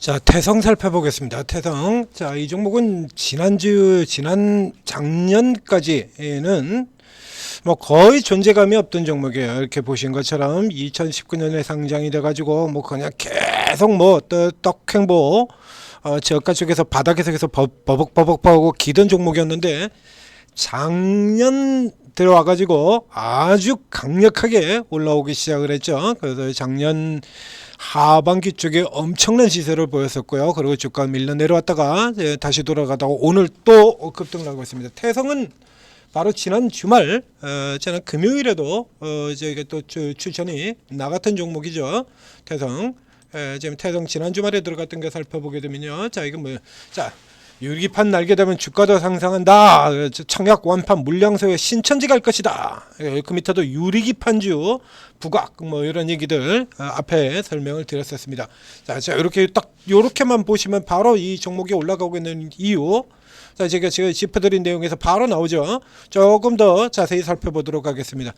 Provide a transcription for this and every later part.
자, 태성 살펴보겠습니다. 태성. 자, 이 종목은 작년까지는 뭐 거의 존재감이 없던 종목이에요. 이렇게 보신 것처럼 2019년에 상장이 돼가지고 뭐 그냥 계속 뭐 떡행보 저가 쪽에서 바닥에서 계속 버벅버벅하고 기던 종목이었는데 작년 들어와가지고 아주 강력하게 올라오기 시작을 했죠. 그래서 작년 하반기 쪽에 엄청난 시세를 보였었고요. 그리고 주가 밀려 내려왔다가 다시 돌아가다가 오늘 또 급등을 하고 있습니다. 태성은 바로 지난 주말, 지난 금요일에도 이제 또 추천이 나갔던 종목이죠. 태성. 지금 태성 지난 주말에 들어갔던 게 살펴보게 되면요. 자, 이거 뭐, 자. 유리기판 날게 되면 주가도 상승한다. 청약 완판 물량소에 신천지 갈 것이다. 그 밑에도 유리기판주 부각 뭐 이런 얘기들 앞에 설명을 드렸었습니다. 자, 이렇게 딱 요렇게만 보시면 바로 이 종목이 올라가고 있는 이유. 자, 제가 짚어드린 내용에서 바로 나오죠. 조금 더 자세히 살펴보도록 하겠습니다.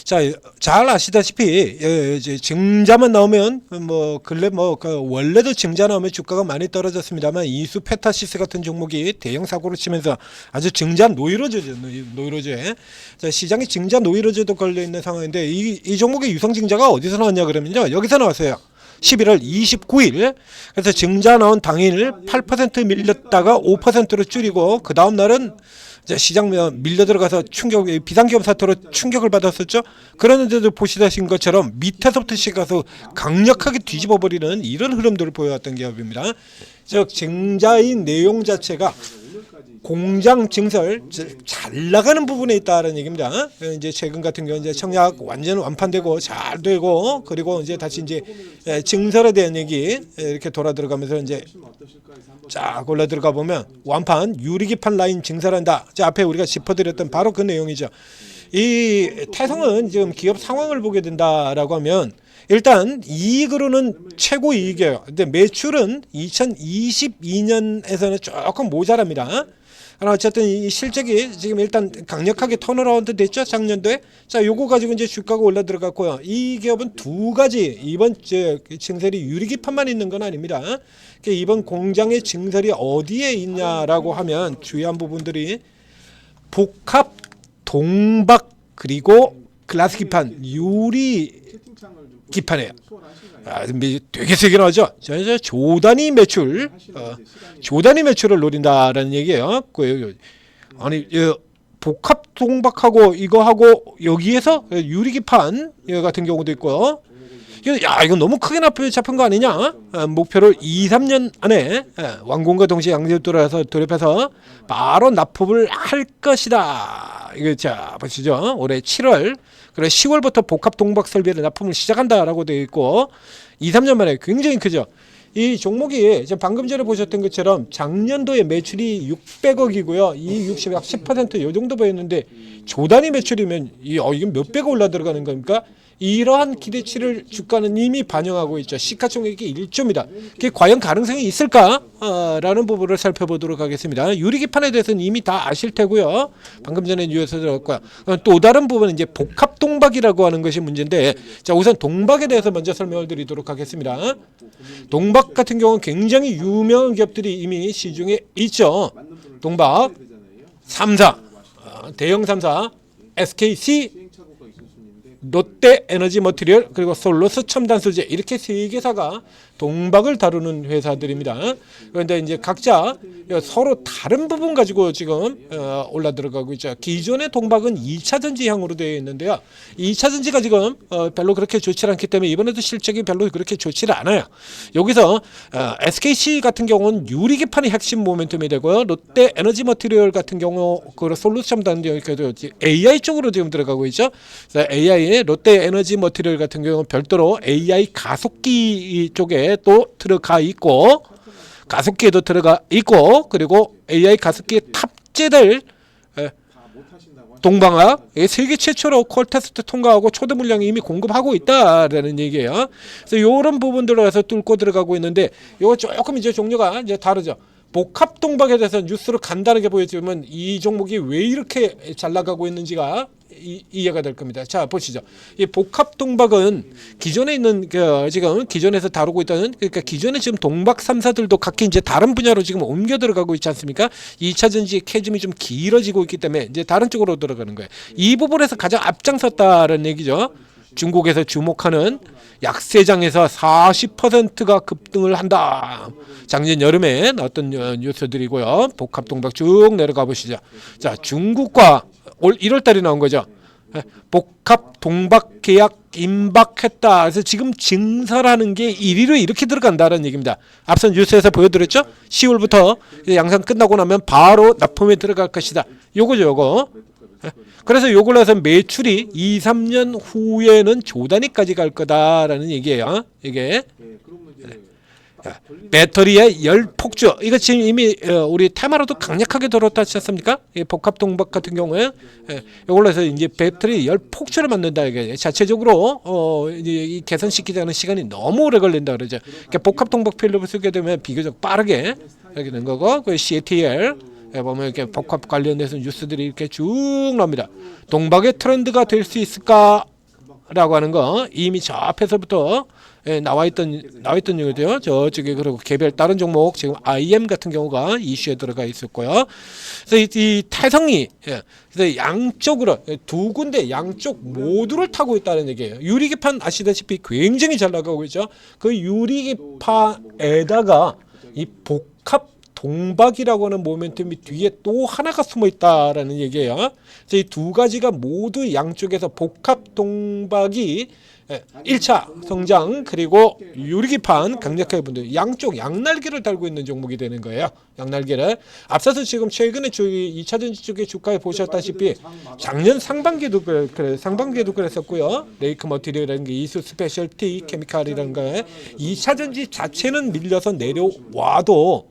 자, 잘 아시다시피 이제 증자만 나오면 뭐 근래 원래도 증자 나오면 주가가 많이 떨어졌습니다만 이수 페타시스 같은 종목이 대형 사고를 치면서 아주 증자 노이로제죠. 노이로제. 자, 시장에 증자 노이로제도 걸려 있는 상황인데 이 종목의 유성 증자가 어디서 나왔냐 그러면요. 여기서 나왔어요. 11월 29일. 그래서 증자 나온 당일 8% 밀렸다가 5%로 줄이고 그 다음 날은 이제 시장 밀려 들어가서 비상기업 사태로 충격을 받았었죠. 그러는데도 보시다신 것처럼 밑에서부터 시작해서 강력하게 뒤집어 버리는 이런 흐름들을 보여왔던 기업입니다. 즉 증자의 내용 자체가 공장 증설 잘 나가는 부분에 있다는 얘기입니다. 이제 최근 같은 경우 이제 청약 완전 완판되고 잘 되고 그리고 이제 다시 이제 증설에 대한 얘기 이렇게 돌아 들어가면서 이제 쫙 올라 들어가 보면 완판 유리기판 라인 증설한다. 자, 앞에 우리가 짚어드렸던 바로 그 내용이죠. 이 태성은 지금 기업 상황을 보게 된다라고 하면 일단 이익으로는 최고 이익이에요. 근데 매출은 2022년에서는 조금 모자랍니다. 어쨌든 이 실적이 지금 일단 강력하게 턴어라운드 됐죠, 작년도에. 자, 요거 가지고 이제 주가가 올라 들어갔고요. 이 기업은 두 가지 이번 증설이 유리기판만 있는 건 아닙니다. 이번 공장의 증설이 어디에 있냐라고 하면 주요한 부분들이 복합, 동박 그리고 글라스 기판, 유리 기판이에요. 되게 세게 나오죠. 조단위 매출, 조단위 매출을 노린다라는 얘기예요. 아니 복합 동박하고 이거 하고 여기에서 유리기판 같은 경우도 있고요. 야, 이거 너무 크게 잡힌 거 아니냐? 목표를 2-3년 안에 완공과 동시에 양재도로에서 돌입해서 바로 납품을 할 것이다. 이거 자 보시죠. 올해 7월 그래 10월부터 복합 동박 설비를 납품을 시작한다라고 되어 있고 2-3년 만에 굉장히 크죠. 이 종목이 방금 전에 보셨던 것처럼 작년도에 매출이 600억이고요. 이 60약 10%이 정도 보였는데 조단위 매출이면 이게 몇 배가 올라 들어가는 겁니까? 이러한 기대치를 주가는 이미 반영하고 있죠. 시가총액이 1조입니다. 그게 과연 가능성이 있을까? 라는 부분을 살펴보도록 하겠습니다. 유리기판에 대해서는 이미 다 아실 테고요. 방금 전에 뉴스에 들었고요. 또 다른 부분은 이제 복합 동박이라고 하는 것이 문제인데, 자, 우선 동박에 대해서 먼저 설명을 드리도록 하겠습니다. 동박 같은 경우는 굉장히 유명한 기업들이 이미 시중에 있죠. 동박 3사, 대형 3사, SKC, 롯데에너지 머티리얼 그리고 솔로스 첨단 소재 이렇게 세 개사가 동박을 다루는 회사들입니다. 그런데 이제 각자 서로 다른 부분 가지고 지금 올라 들어가고 있죠. 기존의 동박은 2차 전지향으로 되어 있는데요. 2차 전지가 지금 별로 그렇게 좋지 않기 때문에 이번에도 실적이 별로 그렇게 좋지를 않아요. 여기서 SKC 같은 경우는 유리기판이 핵심 모멘텀이 되고요. 롯데에너지 머티리얼 같은 경우 그 솔루스 첨단 AI 쪽으로 지금 들어가고 있죠. AI 롯데에너지 머티리얼 같은 경우는 별도로 AI 가속기 쪽에 또 들어가 있고 가속기에도 들어가 있고 그리고 AI 가속기에 탑재될 동방아 세계 최초로 콜 테스트 통과하고 초대 물량이 이미 공급하고 있다라는 얘기예요. 그래서 이런 부분들로 해서 뚫고 들어가고 있는데 이거 조금 이제 종류가 이제 다르죠. 복합동박에 대해서 뉴스를 간단하게 보여주면 이 종목이 왜 이렇게 잘 나가고 있는지가 이해가 될 겁니다. 자, 보시죠. 이 복합동박은 기존에 있는 지금 기존에서 다루고 있던, 그러니까 기존에 지금 동박 3사들도 각기 이제 다른 분야로 지금 옮겨 들어가고 있지 않습니까? 2차 전지 캐즘이 좀 길어지고 있기 때문에 이제 다른 쪽으로 들어가는 거예요. 이 부분에서 가장 앞장섰다는 얘기죠. 중국에서 주목하는 약세장에서 40%가 급등을 한다. 작년 여름에 나왔던 뉴스들이고요. 복합동박 쭉 내려가 보시죠. 자, 중국과 올 1월달에 나온 거죠. 복합동박 계약 임박했다. 그래서 지금 증설하는 게 1위로 이렇게 들어간다는 얘기입니다. 앞선 뉴스에서 보여드렸죠. 10월부터 양상 끝나고 나면 바로 납품에 들어갈 것이다. 요거죠, 요거. 그래서 요걸로 해서 매출이 2, 3년 후에는 조 단위까지 갈 거다라는 얘기예요. 이게 배터리의 열 폭주, 이거 지금 이미 우리 테마로도 강력하게 들어왔지 않습니까? 복합동박 같은 경우에 이걸로 해서 이제 배터리 열 폭주를 만든다. 이게 자체적으로 이제 개선시키자는 시간이 너무 오래 걸린다 그러죠. 그러니까 복합동박 필름을 쓰게 되면 비교적 빠르게 이렇게 된 거고, 그 CATL 보면 이렇게 복합 관련돼서 뉴스들이 이렇게 쭉 나옵니다. 동박의 트렌드가 될 수 있을까라고 하는 거 이미 저 앞에서부터 나와 있던 얘기죠. 저쪽에. 그리고 개별 다른 종목 지금 IM 같은 경우가 이슈에 들어가 있었고요. 그래서 이 태성이 그래서 양쪽으로 두 군데 양쪽 모두를 타고 있다는 얘기예요. 유리기판 아시다시피 굉장히 잘 나가고 있죠. 그 유리기판에다가 이 복합 동박이라고 하는 모멘텀이 뒤에 또 하나가 숨어 있다라는 얘기예요. 그래서 이 두 가지가 모두 양쪽에서 복합 동박이 1차 성장, 그리고 유리기판 강력하게 분들 양쪽 양날개를 달고 있는 종목이 되는 거예요. 양날개를 앞서서 지금 최근에 2차 전지 쪽의 주가에 보셨다시피 작년 상반기에도 그랬었고요. 레이크 머티리얼이라는 게 이수 스페셜티 케미칼이라는 거에 2차 전지 자체는 밀려서 내려와도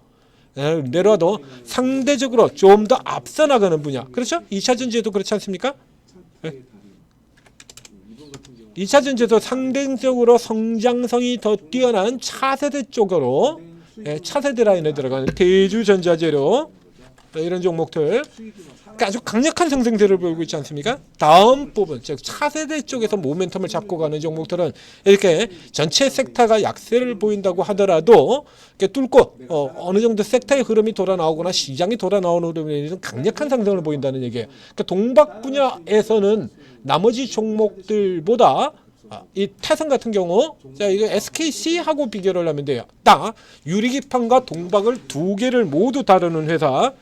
상대적으로 좀 더 앞서 나가는 분야. 그렇죠? 2차 전지에도 그렇지 않습니까? 2차 전지에도 상대적으로 성장성이 더 뛰어난 차세대 쪽으로 차세대 라인에 들어가는 대주전자재료 이런 종목들 아주 강력한 상승세를 보이고 있지 않습니까? 다음 부분, 즉 차세대 쪽에서 모멘텀을 잡고 가는 종목들은 이렇게 전체 섹터가 약세를 보인다고 하더라도 이렇게 뚫고 어느 정도 섹터의 흐름이 돌아 나오거나 시장이 돌아 나오는 흐름에는 강력한 상승을 보인다는 얘기예요. 그러니까 동박 분야에서는 나머지 종목들보다 이 태성 같은 경우, 자 이거 SKC하고 비교를 하면 돼요. 딱 유리기판과 동박을 두 개를 모두 다루는 회사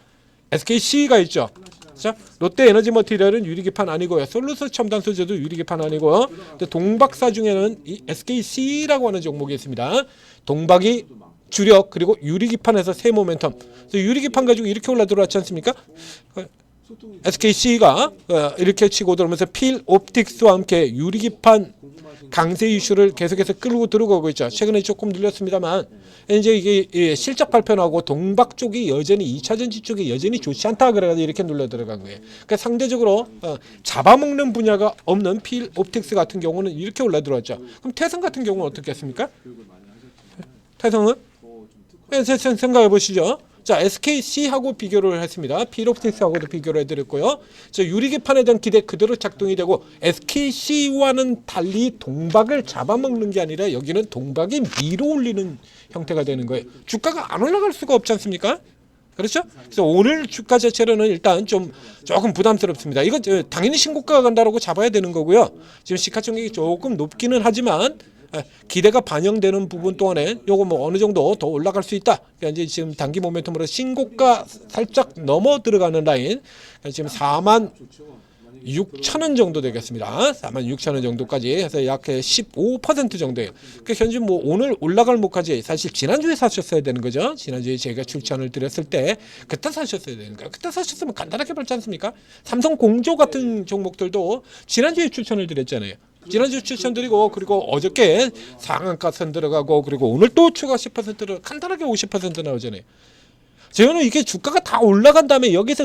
SKC가 있죠. 자, 롯데에너지머티리얼은 유리기판 아니고요. 솔루스 첨단소재도 유리기판 아니고요. 동박사 중에는 이 SKC라고 하는 종목이 있습니다. 동박이 주력, 그리고 유리기판에서 새 모멘텀. 유리기판 가지고 이렇게 올라 들어왔지 않습니까? SKC가 이렇게 치고 들어오면서 필 옵틱스와 함께 유리기판 강세 이슈를 계속해서 끌고 들어가고 있죠. 최근에 조금 늘렸습니다만 이제 이게 실적 발표 나오고 동박 쪽이 여전히 2차 전지 쪽이 여전히 좋지 않다 그래가지고 이렇게 눌러 들어간 거예요. 그러니까 상대적으로 잡아먹는 분야가 없는 필 옵틱스 같은 경우는 이렇게 올라 들어왔죠. 그럼 태성 같은 경우는 어떻게 했습니까? 태성은 생각해 보시죠. 자, SKC하고 비교를 했습니다. 필옵틱스하고도 비교를 해드렸고요. 자, 유리기판에 대한 기대 그대로 작동이 되고 SKC와는 달리 동박을 잡아먹는 게 아니라 여기는 동박이 밀어 올리는 형태가 되는 거예요. 주가가 안 올라갈 수가 없지 않습니까? 그렇죠? 그래서 오늘 주가 자체로는 일단 조금 부담스럽습니다. 이건 당연히 신고가가 간다라고 잡아야 되는 거고요. 지금 시가총액이 조금 높기는 하지만 기대가 반영되는 부분 동안에 요거 뭐 어느 정도 더 올라갈 수 있다. 그러니까 이제 지금 단기 모멘텀으로 신고가 살짝 넘어 들어가는 라인, 지금 46,000원 정도 되겠습니다. 46,000원 정도까지 해서 약 15% 정도예요. 그 현재 뭐 오늘 올라갈 목까지 사실 지난주에 사셨어야 되는 거죠. 지난주에 제가 출전을 드렸을 때 그때 사셨어야 되는 거예요. 그때 사셨으면 간단하게 벌지 않습니까? 삼성 공조 같은 종목들도 지난주에 추천을 드렸잖아요. 지난주 추천드리고, 그리고 어저께 상한가 선 들어가고, 그리고 오늘 또 추가 10%를 간단하게 50% 나오잖아요. 저는 이게 주가가 다 올라간 다음에 여기서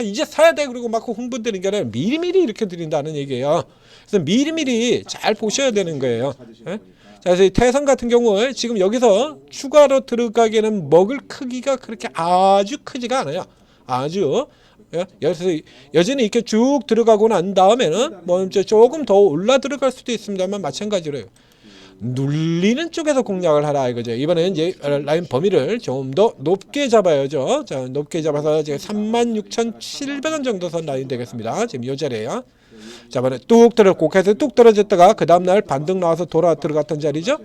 이제 사야 돼 그리고 막 흥분되는 게 아니라 미리미리 이렇게 드린다는 얘기예요. 그래서 미리미리 잘 보셔야 되는 거예요. 자, 그래서 이 태산 같은 경우에 지금 여기서 추가로 들어가기에는 먹을 크기가 그렇게 아주 크지가 않아요. 아주 그래서 여전히 이렇게 쭉 들어가고 난 다음에는 뭐 조금 더 올라 들어갈 수도 있습니다만 마찬가지로요. 눌리는 쪽에서 공략을 하라 이거죠. 이번에는 이제 라인 범위를 좀 더 높게 잡아야죠. 자, 높게 잡아서 이제 36,700원 정도 선 라인 되겠습니다. 지금 이 자리에요. 자, 이번에 뚝 고개에서 뚝 떨어졌다가 그 다음날 반등 나와서 돌아 들어갔던 자리죠.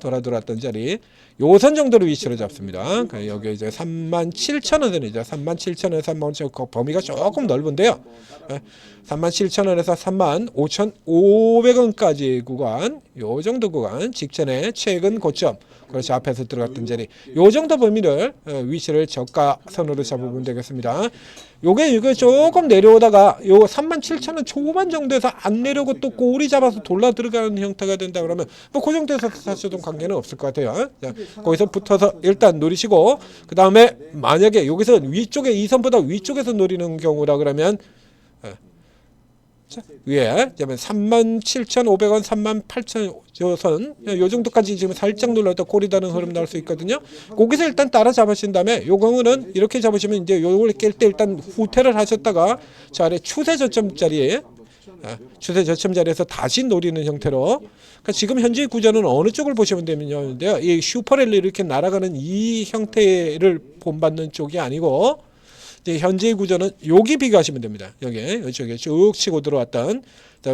돌아 들어왔던 자리. 요선 정도로 위치를 잡습니다. 여기 이제 37,000원 선이죠. 37,000원에서 35,000원 범위가 조금 넓은데요. 37,000원에서 35,500원까지 구간, 요 정도 구간 직전에 최근 고점, 그렇죠, 앞에서 들어갔던 자리, 요 정도 범위를 위치를 저가선으로 잡으면 되겠습니다. 요게 이거 조금 내려오다가 요 37,000원 초반 정도에서 안 내려오고 또 꼬리 잡아서 돌라 들어가는 형태가 된다 그러면 뭐 그 정도에서 사실 좀 관계는 없을 것 같아요. 자, 거기서 붙어서 일단 노리시고, 그 다음에 만약에 여기서 위쪽에 이 선보다 위쪽에서 노리는 경우라 그러면 자, 위에 37,500원, 38,000원 선, 요 정도까지 지금 살짝 눌렀다 꼬리다는 흐름 나올 수 있거든요. 거기서 일단 따라 잡으신 다음에 요 경우는 이렇게 잡으시면 이제 요걸 깰 때 일단 후퇴를 하셨다가 저 아래 추세 저점 자리에 추세 저점 자리에서 다시 노리는 형태로, 그러니까 지금 현재 구조는 어느 쪽을 보시면 되면요, 이 슈퍼랠리 이렇게 날아가는 이 형태를 본받는 쪽이 아니고 현재의 구조는 여기 비교하시면 됩니다. 여기 이쪽에 쭉 치고 들어왔던,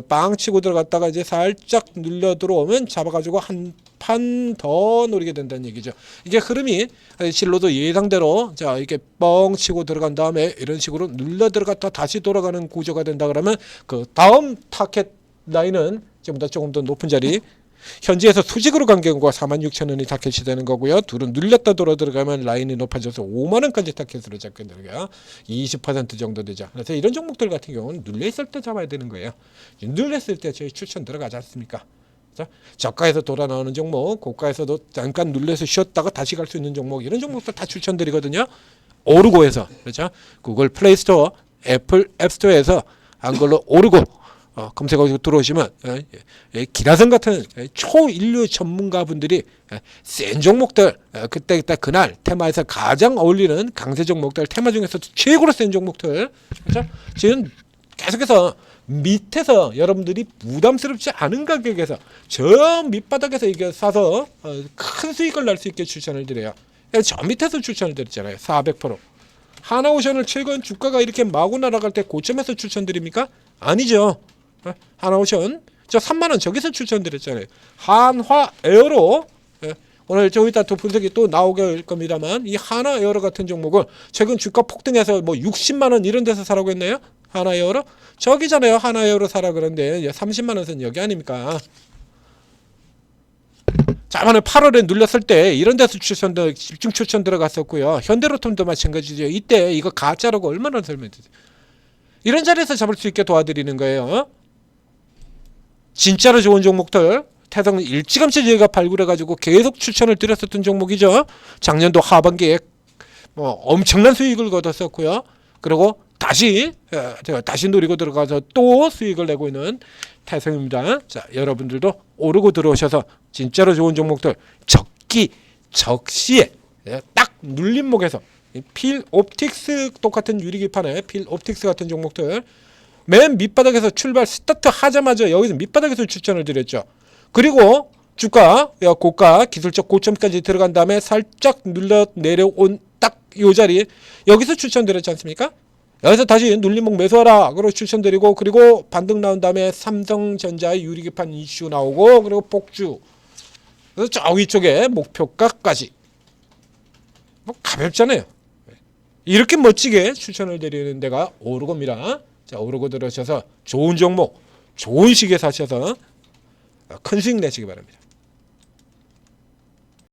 빵 치고 들어갔다가 이제 살짝 눌려 들어오면 잡아가지고 한 판 더 노리게 된다는 얘기죠. 이게 흐름이 실로도 예상대로 자 이렇게 뻥 치고 들어간 다음에 이런 식으로 눌려 들어갔다 다시 돌아가는 구조가 된다 그러면 그 다음 타켓 라인은 지금보다 조금 더 높은 자리, 현지에서 수직으로 간 경우가 46,000원이 타켓이 되는 거고요. 둘은 눌렸다 돌아 들어가면 라인이 높아져서 5만원까지 타켓으로 잡게 되는 거예요. 20% 정도 되죠. 그래서 이런 종목들 같은 경우는 눌려있을 때 잡아야 되는 거예요. 눌렸을 때 저희 추천 들어가지 않습니까? 자, 저가에서 돌아 나오는 종목, 고가에서도 잠깐 눌려서 쉬었다가 다시 갈 수 있는 종목, 이런 종목들 다 추천드리거든요. 오르고에서, 그렇죠? 구글 플레이스토어, 애플 앱스토어에서 한글로 오르고 검색하고 들어오시면 기라성 같은 초인류 전문가분들이 센 종목들, 그때 그날 테마에서 가장 어울리는 강세 종목들, 테마 중에서도 최고로 센 종목들, 그렇죠? 지금 계속해서 밑에서 여러분들이 부담스럽지 않은 가격에서 저 밑바닥에서 이게 사서 큰 수익을 날 수 있게 추천을 드려요. 저 밑에서 추천을 드렸잖아요. 400%. 하나오션을 최근 주가가 이렇게 마구 날아갈 때 고점에서 추천드립니까? 아니죠. 하나오션 저 3만원 저기서 추천드렸잖아요. 한화 에어로 오늘 좀 이따 또 분석이 또 나오게 될 겁니다만, 이 하나 에어로 같은 종목을 최근 주가 폭등해서 뭐 60만원 이런 데서 사라고 했나요? 하나 에어로? 저기잖아요. 하나 에어로 사라 그런데 30만원 선 여기 아닙니까? 자만에 8월에 눌렸을 때 이런 데서 집중 추천 들어갔었고요. 현대로템도 마찬가지죠. 이때 이거 가짜라고 얼마나 설명드려요. 이런 자리에서 잡을 수 있게 도와드리는 거예요. 진짜로 좋은 종목들 태성 일찌감치 저희가 발굴해가지고 계속 추천을 드렸었던 종목이죠. 작년도 하반기에 뭐 엄청난 수익을 거뒀었고요. 그리고 다시 노리고 들어가서 또 수익을 내고 있는 태성입니다. 자, 여러분들도 오르고 들어오셔서 진짜로 좋은 종목들 적시에 딱 눌림목에서 필 옵틱스 똑같은 유리기판에 필 옵틱스 같은 종목들 맨 밑바닥에서 출발 스타트 하자마자 여기서 밑바닥에서 추천을 드렸죠. 그리고 주가 고가 기술적 고점까지 들어간 다음에 살짝 눌러 내려온 딱 이 자리 여기서 추천드렸지 않습니까? 여기서 다시 눌림목 매수하라 그리고 추천드리고, 그리고 반등 나온 다음에 삼성전자의 유리기판 이슈 나오고, 그리고 복주, 그래서 저 위쪽에 목표가까지 뭐 가볍잖아요. 이렇게 멋지게 추천을 드리는 데가 오르고입니다. 자, 오르고 들어오셔서 좋은 종목 좋은 시기에 사셔서 큰 수익 내시기 바랍니다.